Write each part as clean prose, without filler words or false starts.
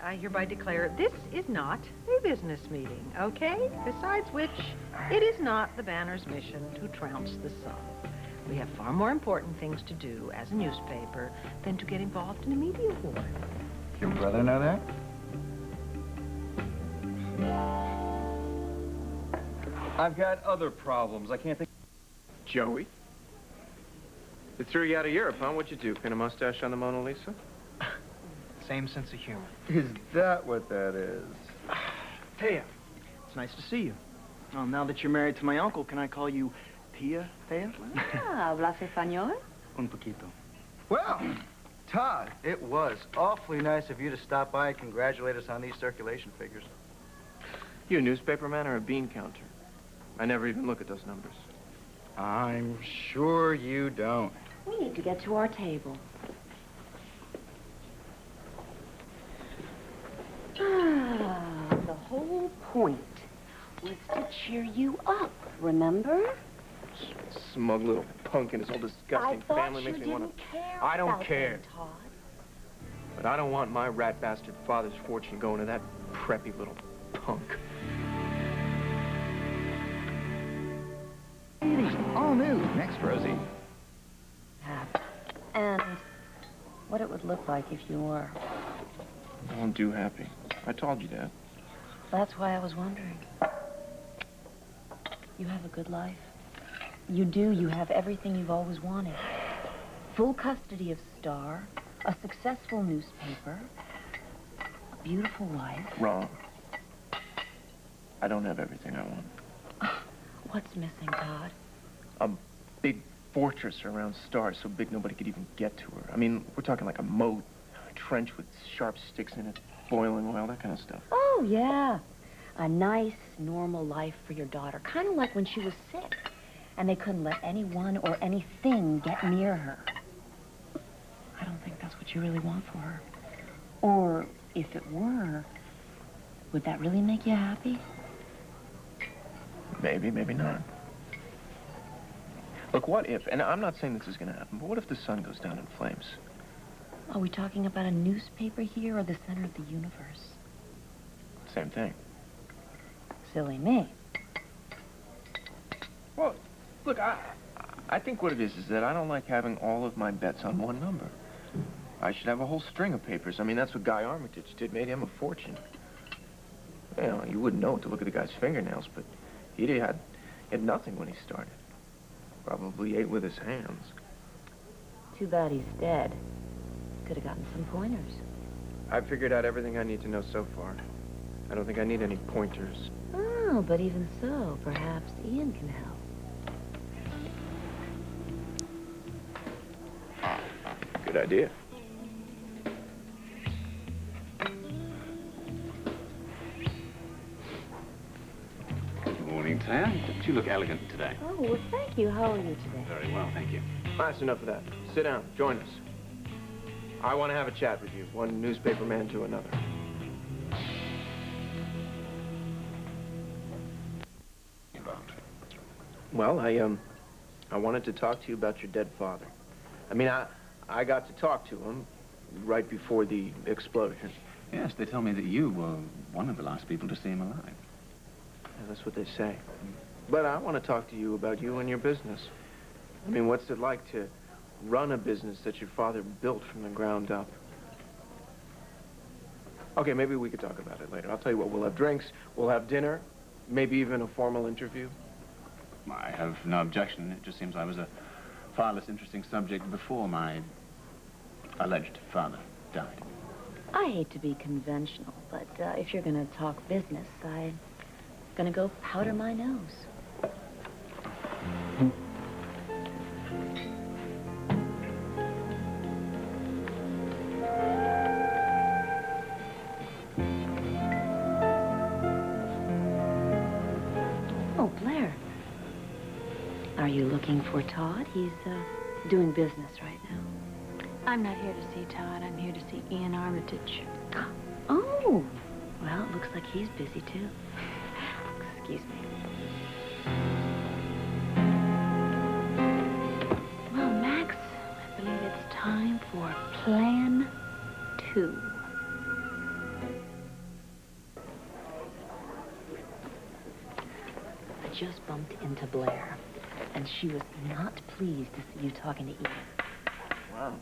I hereby declare this is not a business meeting, okay? Besides which, it is not the Banner's mission to trounce the sun. We have far more important things to do as a newspaper than to get involved in a media war. Your brother know that? I've got other problems. I can't think... Joey? They threw you out of Europe, huh? What'd you do, pin a mustache on the Mona Lisa? Same sense of humor. Is that what that is? Thea, it's nice to see you. Well, now that you're married to my uncle, can I call you Tia, Thea? Ah, hablas español? Un poquito. Well, Todd, it was awfully nice of you to stop by and congratulate us on these circulation figures. You a newspaper man or a bean counter? I never even look at those numbers. I'm sure you don't. We need to get to our table. The whole point was to cheer you up, remember? Smug little punk and his whole disgusting family makes me want to... I don't care. Them, Todd. But I don't want my rat bastard father's fortune going to that preppy little punk. All new. Next, Rosie. And what it would look like if you were. I won't do happy. I told you that. That's why I was wondering. You have a good life. You do. You have everything you've always wanted. Full custody of Star, a successful newspaper, a beautiful wife. Wrong. I don't have everything I want. What's missing, Todd? A big fortress around Star, so big nobody could even get to her. I mean, we're talking like a moat, a trench with sharp sticks in it, boiling oil, that kind of stuff. Oh, yeah. A nice, normal life for your daughter. Kind of like when she was sick, and they couldn't let anyone or anything get near her. I don't think that's what you really want for her. Or, if it were, would that really make you happy? Maybe, maybe not. Look, what if, and I'm not saying this is going to happen, but what if the sun goes down in flames? Are we talking about a newspaper here or the center of the universe? Same thing. Silly me. Well, look, I think what it is that I don't like having all of my bets on one number. I should have a whole string of papers. I mean, that's what Guy Armitage did, made him a fortune. You know, you wouldn't know it to look at the guy's fingernails, but he had nothing when he started. Probably ate with his hands. Too bad he's dead. Could have gotten some pointers. I've figured out everything I need to know so far. I don't think I need any pointers. Oh, but even so, perhaps Ian can help. Good idea. Good morning, Thea. You look elegant today. Oh, well, thank you. How are you today? Very well, thank you. That's enough of that. Sit down. Join us. I want to have a chat with you, one newspaper man to another. Well, I wanted to talk to you about your dead father. I mean, I got to talk to him right before the explosion. Yes, they tell me that you were one of the last people to see him alive. Yeah, that's what they say. But I want to talk to you about you and your business. I mean, what's it like to run a business that your father built from the ground up? Okay, maybe we could talk about it later. I'll tell you what, we'll have drinks, we'll have dinner, maybe even a formal interview. I have no objection. It just seems I was a far less interesting subject before my alleged father died. I hate to be conventional, but if you're going to talk business, I'm going to go powder my nose. Oh, Blair. Are you looking for Todd? He's doing business right now. I'm not here to see Todd. I'm here to see Ian Armitage. Oh, well, it looks like he's busy, too. Excuse me. Well, Max, I believe it's time for Plan 2. just bumped into Blair, and she was not pleased to see you talking to Ian. Wow.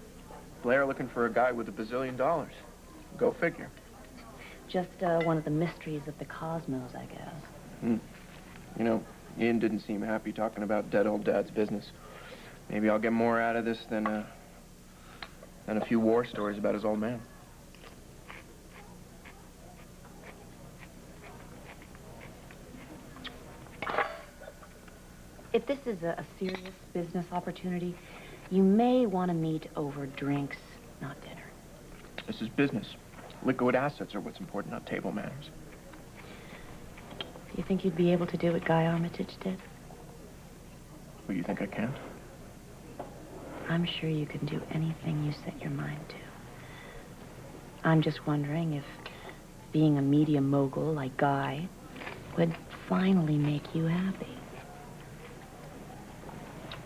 Blair looking for a guy with $1 bazillion. Go figure. Just one of the mysteries of the cosmos, I guess. You know, Ian didn't seem happy talking about dead old Dad's business. Maybe I'll get more out of this than a few war stories about his old man. If this is a serious business opportunity, you may want to meet over drinks, not dinner. This is business. Liquid assets are what's important, not table manners. You think you'd be able to do what Guy Armitage did? Well, you think I can't? I'm sure you can do anything you set your mind to. I'm just wondering if being a media mogul like Guy would finally make you happy.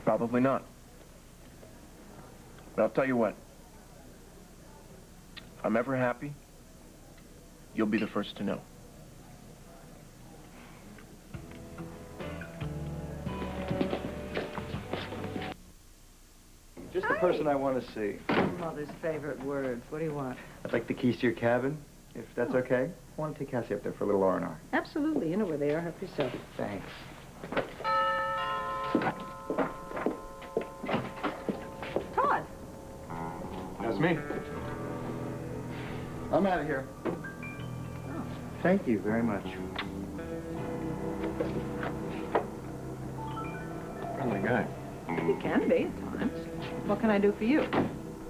Probably not. But I'll tell you what. If I'm ever happy, you'll be the first to know. Just the person I want to see. Mother's favorite words. What do you want? I'd like the keys to your cabin, if that's okay. I want to take Cassie up there for a little R&R. Absolutely. You know where they are. Help yourself. Thanks. Todd. That's me. I'm out of here. Oh. Thank you very much. Friendly guy. You can be at times. What can I do for you?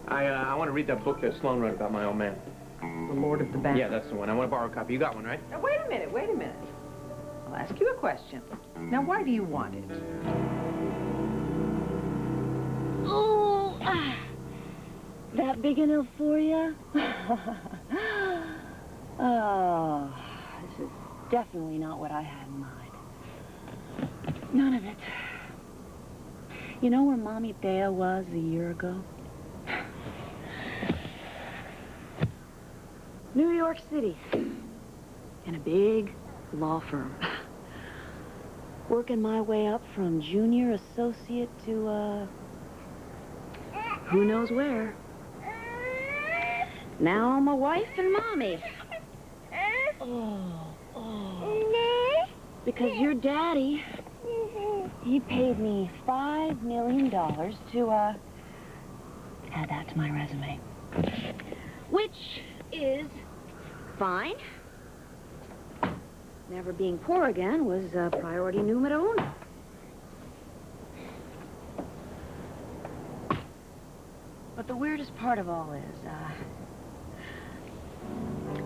I want to read that book that Sloan wrote about my old man. The Lord of the Bank. Yeah, that's the one. I want to borrow a copy. You got one, right? Now, wait a minute, wait a minute. I'll ask you a question. Now, why do you want it? Oh, that big enough for you? Oh, this is definitely not what I had in mind. None of it. You know where Mommy Thea was a year ago? New York City. In a big law firm. Working my way up from junior associate to, who knows where. Now I'm a wife and mommy. Oh. Because your daddy, he paid me $5 million to, add that to my resume. Which is fine. Never being poor again was priority numero uno. But the weirdest part of all is,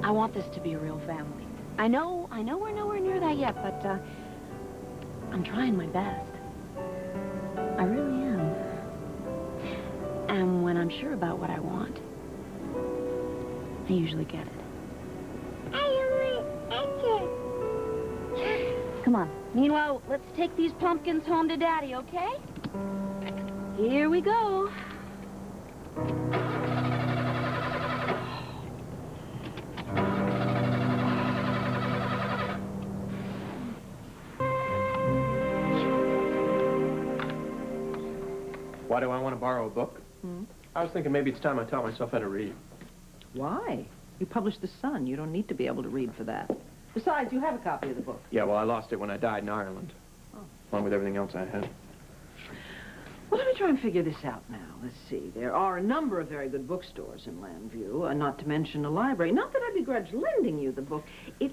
I want this to be a real family. I know we're nowhere near that yet, but, I'm trying my best. I really am. And when I'm sure about what I want, I usually get it. Come on. Meanwhile, let's take these pumpkins home to Daddy, okay? Here we go. Why do I want to borrow a book? I was thinking maybe it's time I taught myself how to read. Why? You published The Sun. You don't need to be able to read for that. Besides, you have a copy of the book. Yeah, well, I lost it when I died in Ireland. Oh. Along with everything else I had. Well, let me try and figure this out now. Let's see. There are a number of very good bookstores in Landview, not to mention a library. Not that I begrudge lending you the book. It's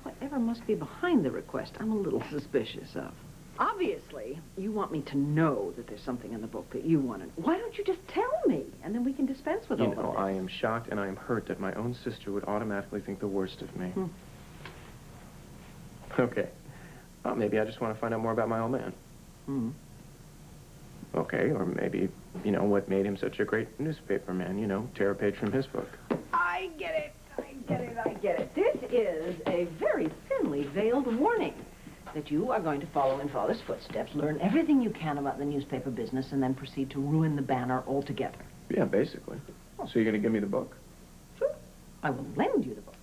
whatever must be behind the request I'm a little suspicious of. Obviously, you want me to know that there's something in the book that you want to... Why don't you just tell me, and then we can dispense with all of this? I am shocked and I am hurt that my own sister would automatically think the worst of me. Okay. Well, maybe I just want to find out more about my old man. Okay, or maybe, you know, what made him such a great newspaper man, you know, tear a page from his book. I get it. I get it. This is a very thinly veiled warning that you are going to follow in Father's footsteps, learn everything you can about the newspaper business, and then proceed to ruin the Banner altogether. Yeah, basically. So you're going to give me the book? Sure. I will lend you the book.